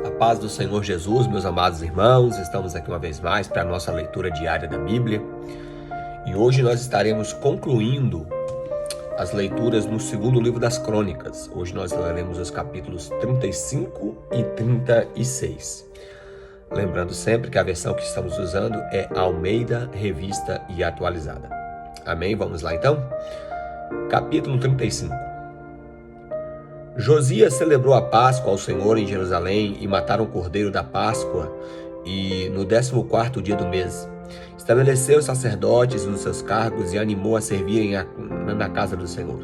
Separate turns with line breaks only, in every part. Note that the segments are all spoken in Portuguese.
A paz do Senhor Jesus, meus amados irmãos, estamos aqui uma vez mais para a nossa leitura diária da Bíblia. E hoje nós estaremos concluindo as leituras no segundo livro das Crônicas. Hoje nós leremos os capítulos 35 e 36. Lembrando sempre que a versão que estamos usando é Almeida, Revista e Atualizada. Amém? Vamos lá então? Capítulo 35. Josias celebrou a Páscoa ao Senhor em Jerusalém e mataram o cordeiro da Páscoa no 14º dia do mês. Estabeleceu os sacerdotes nos seus cargos e animou a servirem na casa do Senhor.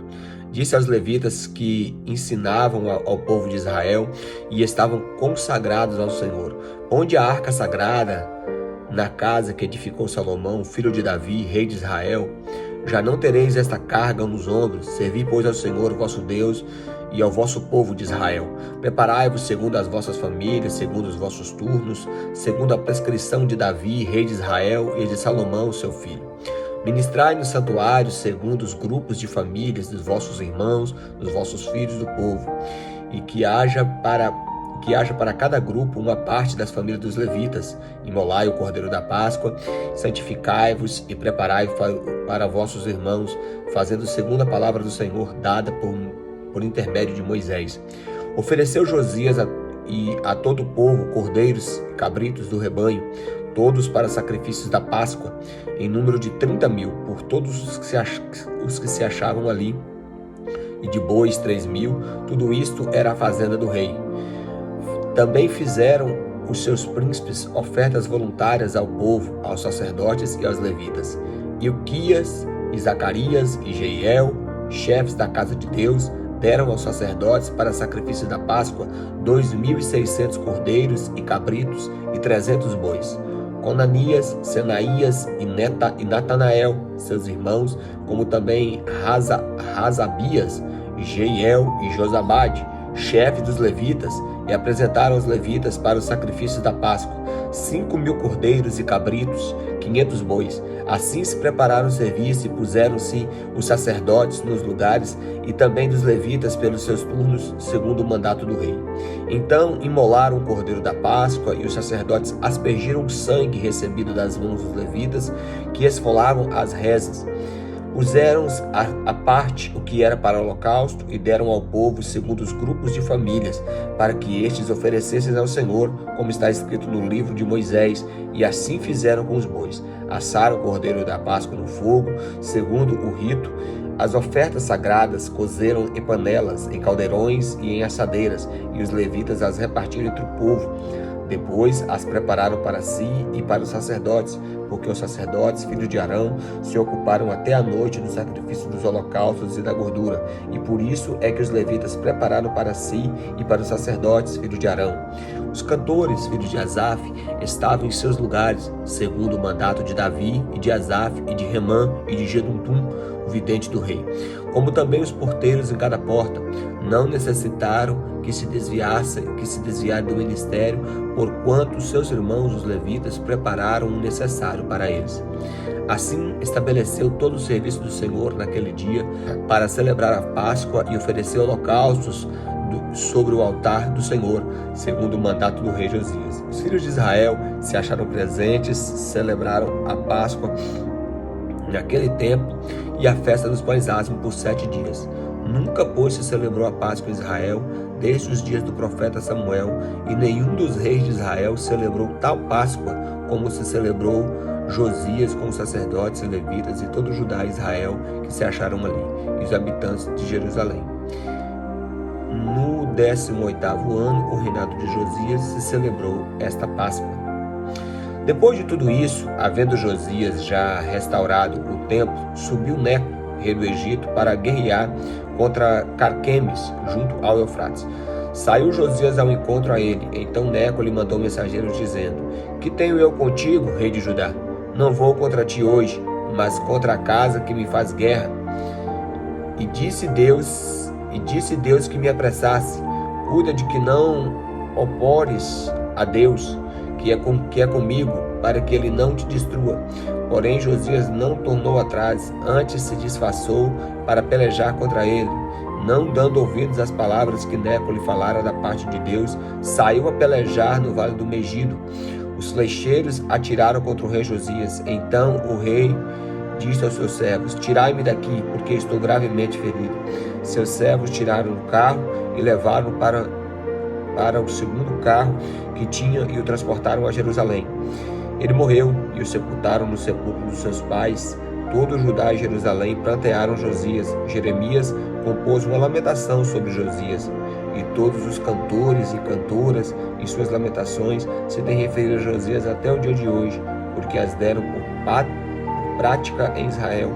Disse aos levitas que ensinavam ao povo de Israel e estavam consagrados ao Senhor: onde a arca sagrada, na casa que edificou Salomão, filho de Davi, rei de Israel, já não tereis esta carga nos ombros. Servi, pois, ao Senhor vosso Deus e ao vosso povo de Israel. Preparai-vos segundo as vossas famílias, segundo os vossos turnos, segundo a prescrição de Davi, rei de Israel, e de Salomão, seu filho. Ministrai no santuário segundo os grupos de famílias dos vossos irmãos, dos vossos filhos do povo, e que haja para cada grupo uma parte das famílias dos levitas. Imolai o cordeiro da Páscoa, santificai-vos e preparai para vossos irmãos, fazendo segundo a palavra do Senhor dada por intermédio de Moisés. Ofereceu Josias a todo o povo cordeiros e cabritos do rebanho, todos para sacrifícios da Páscoa, em número de 30.000, por todos os que se achavam ali, e de bois 3.000, tudo isto era a fazenda do rei. Também fizeram os seus príncipes ofertas voluntárias ao povo, aos sacerdotes e aos levitas. Ilquias, e Zacarias e Jeiel, chefes da casa de Deus, deram aos sacerdotes para sacrifício da Páscoa 2.600 cordeiros e cabritos e 300 bois. Conanias, Senaías e Natanael, seus irmãos, como também Razabias, Jeiel e Josabade, chefes dos levitas, e apresentaram aos levitas para o sacrifício da Páscoa 5.000 cordeiros e cabritos, 500 bois. Assim se prepararam o serviço e puseram-se os sacerdotes nos lugares, e também dos levitas pelos seus turnos, segundo o mandato do rei. Então imolaram o cordeiro da Páscoa, e os sacerdotes aspergiram o sangue recebido das mãos dos levitas, que esfolavam as rezas. Puseram à parte o que era para o holocausto e deram ao povo segundo os grupos de famílias, para que estes oferecessem ao Senhor, como está escrito no livro de Moisés, e assim fizeram com os bois. Assaram o cordeiro da Páscoa no fogo, segundo o rito. As ofertas sagradas cozeram em panelas, em caldeirões e em assadeiras, e os levitas as repartiram entre o povo. Depois as prepararam para si e para os sacerdotes, porque os sacerdotes, filhos de Arão, se ocuparam até a noite do sacrifício dos holocaustos e da gordura, e por isso é que os levitas prepararam para si e para os sacerdotes, filhos de Arão. Os cantores, filhos de Asaf, estavam em seus lugares, segundo o mandato de Davi e de Asaf e de Remã e de Geduntum, o vidente do rei. Como também os porteiros em cada porta, não necessitaram que se desviarem do ministério, porquanto seus irmãos, os levitas, prepararam o necessário para eles. Assim estabeleceu todo o serviço do Senhor naquele dia para celebrar a Páscoa e oferecer holocaustos sobre o altar do Senhor, segundo o mandato do rei Josias. Os filhos de Israel se acharam presentes, celebraram a Páscoa naquele tempo e a festa dos pães asmos por 7 dias. Nunca, pois, se celebrou a Páscoa em Israel desde os dias do profeta Samuel, e nenhum dos reis de Israel celebrou tal Páscoa como se celebrou Josias com os sacerdotes e levitas e todo Judá e Israel que se acharam ali, e os habitantes de Jerusalém. No 18º ano, o reinado de Josias, se celebrou esta Páscoa. Depois de tudo isso, havendo Josias já restaurado o templo, subiu Neco, rei do Egito, para guerrear contra Carquemes, junto ao Eufrates. Saiu Josias ao encontro a ele. Então Neco lhe mandou mensageiros dizendo: que tenho eu contigo, rei de Judá? Não vou contra ti hoje, mas contra a casa que me faz guerra. E disse Deus que me apressasse: cuida de que não opores a Deus, que é comigo, para que ele não te destrua. Porém Josias não tornou atrás, antes se disfarçou para pelejar contra ele. não dando ouvidos às palavras que Neco lhe falara da parte de Deus, saiu a pelejar no vale do Megido. Os flecheiros atiraram contra o rei Josias. Então o rei disse aos seus servos: tirai-me daqui, porque estou gravemente ferido. Seus servos tiraram o carro e levaram para o segundo carro que tinha e o transportaram a Jerusalém. Ele morreu e o sepultaram no sepulcro dos seus pais. Todo Judá e Jerusalém prantearam Josias. Jeremias compôs uma lamentação sobre Josias. E todos os cantores e cantoras, em suas lamentações, se têm referido a Josias até o dia de hoje, porque as deram por prática em Israel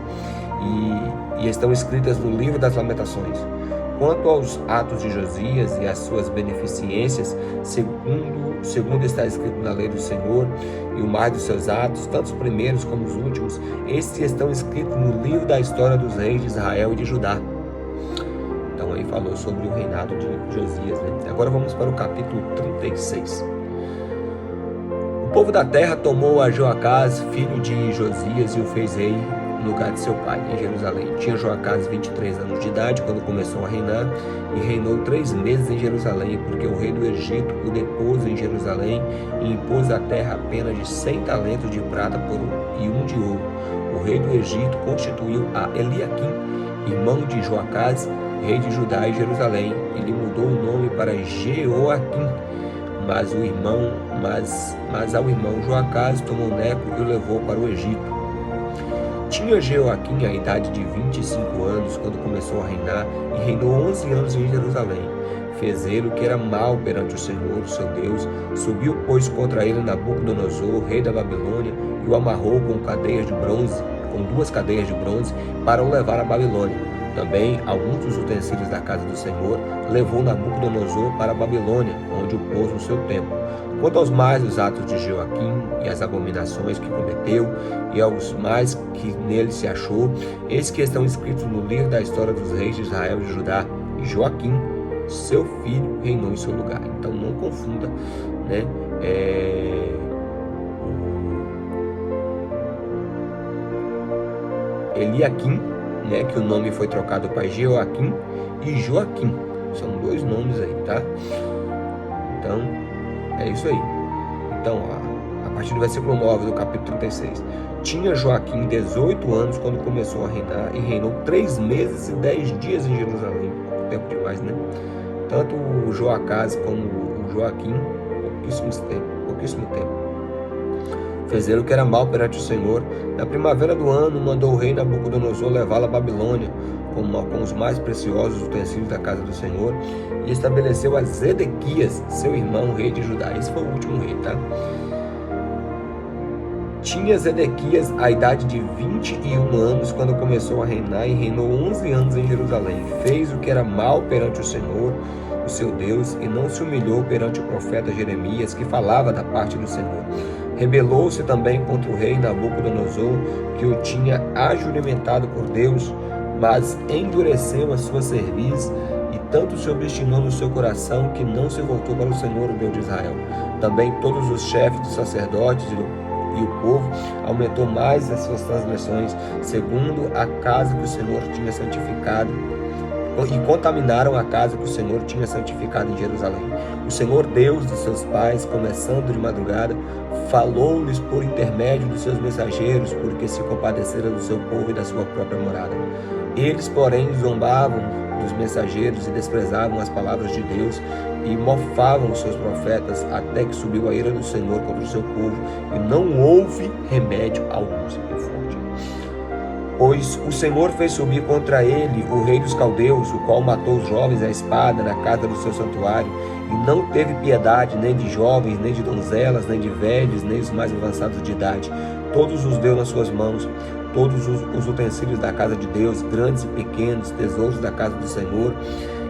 e estão escritas no livro das lamentações. Quanto aos atos de Josias e às suas beneficências, segundo está escrito na lei do Senhor, e o mais dos seus atos, tanto os primeiros como os últimos, estes estão escritos no livro da história dos reis de Israel e de Judá. Então aí falou sobre o reinado de Josias, né? Agora vamos para o capítulo 36. O povo da terra tomou a Joacás, filho de Josias, e o fez rei no lugar de seu pai, em Jerusalém. Tinha Joacás 23 anos de idade quando começou a reinar, e reinou 3 meses em Jerusalém, porque o rei do Egito o depôs em Jerusalém e impôs à terra a pena de 100 talentos de prata e 1 de ouro. O rei do Egito constituiu a Eliaquim, irmão de Joacás, rei de Judá e Jerusalém. Ele mudou o nome para Jeoaquim, mas ao irmão Joacás tomou Neco e o levou para o Egito. Tinha Jeoaquim a idade de 25 anos quando começou a reinar, e reinou 11 anos em Jerusalém. Fez ele o que era mal perante o Senhor, seu Deus. Subiu, pois, contra ele Nabucodonosor, rei da Babilônia, e o amarrou com 2 cadeias de bronze, para o levar à Babilônia. Também alguns dos utensílios da casa do Senhor levou Nabucodonosor para a Babilônia, onde o pôs no seu templo. Quanto aos mais os atos de Jeoaquim e as abominações que cometeu, e aos mais que nele se achou, eis que estão escritos no livro da história dos reis de Israel e de Judá. E Joaquim, seu filho, reinou em seu lugar. Então não confunda, né? Eliaquim, né, que o nome foi trocado para Jeoaquim, e Joaquim. São 2 nomes aí, tá? Então, é isso aí. Então, a partir do versículo 9 do capítulo 36. Tinha Joaquim 18 anos quando começou a reinar, e reinou 3 meses e 10 dias em Jerusalém. Tempo demais, né? Tanto o Joacás como o Joaquim, pouquíssimo tempo. Fez ele o que era mal perante o Senhor. Na primavera do ano, mandou o rei Nabucodonosor levá-lo à Babilônia, com os mais preciosos utensílios da casa do Senhor, e estabeleceu a Zedequias, seu irmão, rei de Judá. Esse foi o último rei, tá? Tinha Zedequias a idade de 21 anos quando começou a reinar, e reinou 11 anos em Jerusalém. Fez o que era mal perante o Senhor, o seu Deus, e não se humilhou perante o profeta Jeremias, que falava da parte do Senhor. Rebelou-se também contra o rei Nabucodonosor, que o tinha ajuramentado por Deus, mas endureceu a sua cerviz, e tanto se obstinou no seu coração, que não se voltou para o Senhor, o Deus de Israel. Também todos os chefes dos sacerdotes e o povo aumentou mais as suas transgressões, segundo a casa que o Senhor tinha santificado, e contaminaram a casa que o Senhor tinha santificado em Jerusalém. O Senhor, Deus dos seus pais, começando de madrugada, falou-lhes por intermédio dos seus mensageiros, porque se compadecera do seu povo e da sua própria morada. Eles, porém, zombavam dos mensageiros e desprezavam as palavras de Deus, e mofavam os seus profetas, até que subiu a ira do Senhor contra o seu povo, e não houve remédio algum. Pois o Senhor fez subir contra ele o rei dos caldeus, o qual matou os jovens à espada na casa do seu santuário, e não teve piedade nem de jovens, nem de donzelas, nem de velhos, nem os mais avançados de idade. Todos os deu nas suas mãos, todos os utensílios da casa de Deus, grandes e pequenos, tesouros da casa do Senhor,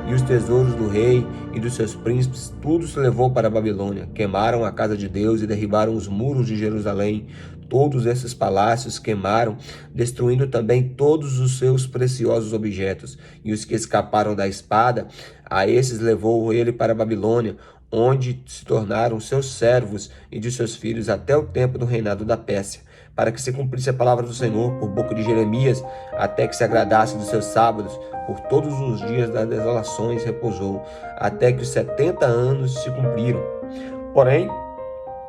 e os tesouros do rei e dos seus príncipes, tudo se levou para a Babilônia. Queimaram a casa de Deus e derribaram os muros de Jerusalém. Todos esses palácios queimaram, destruindo também todos os seus preciosos objetos. E os que escaparam da espada, a esses levou ele para a Babilônia, onde se tornaram seus servos e de seus filhos até o tempo do reinado da Pérsia. para que se cumprisse a palavra do Senhor por boca de Jeremias, até que se agradasse dos seus sábados. Por todos os dias das desolações repousou, até que os 70 anos se cumpriram. Porém,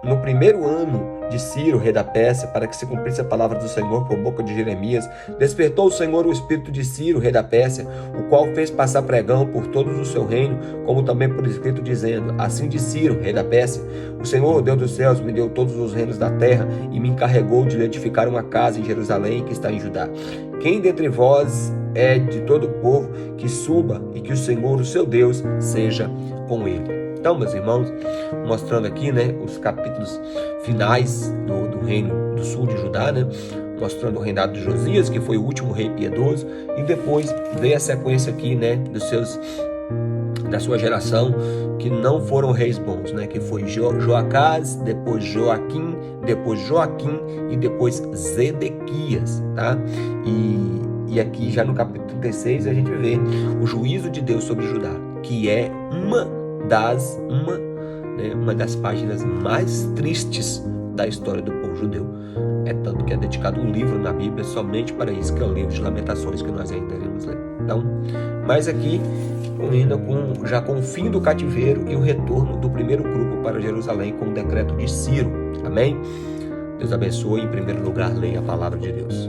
no primeiro ano de Ciro, rei da Pérsia, para que se cumprisse a palavra do Senhor por boca de Jeremias, despertou o Senhor o espírito de Ciro, rei da Pérsia, o qual fez passar pregão por todo o seu reino, como também por escrito, dizendo: assim diz Ciro, rei da Pérsia: o Senhor, Deus dos céus, me deu todos os reinos da terra e me encarregou de lhe edificar uma casa em Jerusalém, que está em Judá. Quem dentre vós é de todo o povo, que suba, e que o Senhor, o seu Deus, seja com ele. Então, meus irmãos, mostrando aqui, né, os capítulos finais do reino do sul de Judá, né, mostrando o reinado de Josias, que foi o último rei piedoso, e depois veio a sequência aqui, né, da sua geração, que não foram reis bons, né, que foi Joacás, depois Joaquim, depois Joaquim e depois Zedequias, tá? E aqui já no capítulo 36 a gente vê o juízo de Deus sobre Judá, que é uma das páginas mais tristes da história do povo judeu. É tanto que é dedicado um livro na Bíblia somente para isso, que é o livro de Lamentações, que nós ainda iremos ler. Então, mas aqui ainda já com o fim do cativeiro e o retorno do primeiro grupo para Jerusalém com o decreto de Ciro. Amém? Deus abençoe. Em primeiro lugar, leia a palavra de Deus.